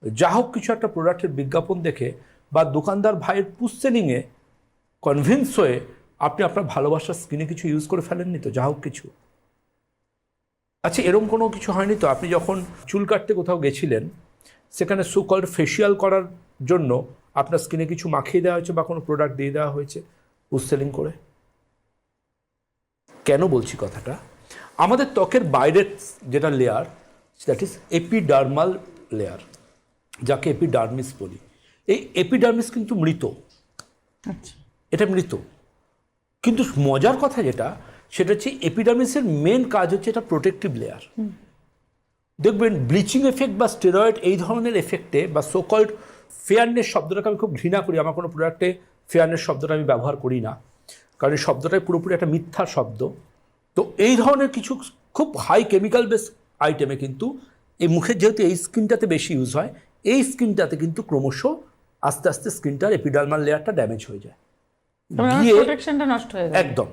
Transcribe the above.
যা হোক কিছু একটা প্রোডাক্টের বিজ্ঞাপন দেখে বা দোকানদার ভাইয়ের পুশ সেলিংয়ে কনভিন্স হয়ে আপনি আপনার ভালোবাসার স্কিনে কিছু ইউজ করে ফেলেননি তো, যা হোক কিছু। আচ্ছা, এরকম কোনো কিছু হয়নি তো আপনি যখন চুল কাটতে কোথাও গেছিলেন, সেখানে সুকল্ড ফেসিয়াল করার জন্য আপনার স্কিনে কিছু মাখিয়ে দেওয়া হয়েছে বা কোনো প্রোডাক্ট দিয়ে দেওয়া হয়েছে পুশ সেলিং করে? কেন বলছি কথাটা? আমাদের ত্বকের বাইরের যেটা layer, that is epidermal layer, যাকে এপিডার্মিস বলি। এই এপিডার্মিস কিন্তু মৃত, আচ্ছা, এটা মৃত। কিন্তু মজার কথা যেটা, সেটা হচ্ছে এপিডার্মিসের মেন কাজ হচ্ছে এটা প্রোটেক্টিভ লেয়ার। দেখবেন ব্লিচিং এফেক্ট বা স্টেরয়েড এই ধরনের এফেক্টে বা সোকল্ড ফেয়ারনেস শব্দটাকে আমি খুব ঘৃণা করি। আমার কোনো প্রোডাক্টে ফেয়ারনেস শব্দটা আমি ব্যবহার করি না, কারণ এই শব্দটাই পুরোপুরি একটা মিথ্যা শব্দ। তো এই ধরনের কিছু খুব হাই কেমিক্যাল বেস আইটেমে কিন্তু এই মুখের যেহেতু এই স্কিনটাতে বেশি ইউজ হয়, এই স্কিনটাতে কিন্তু ক্রমশ আস্তে আস্তে স্কিনটার এপিডার্মাল লেয়ারটা ড্যামেজ হয়ে যায়, প্রোটেকশনটা নষ্ট হয়ে যায় একদম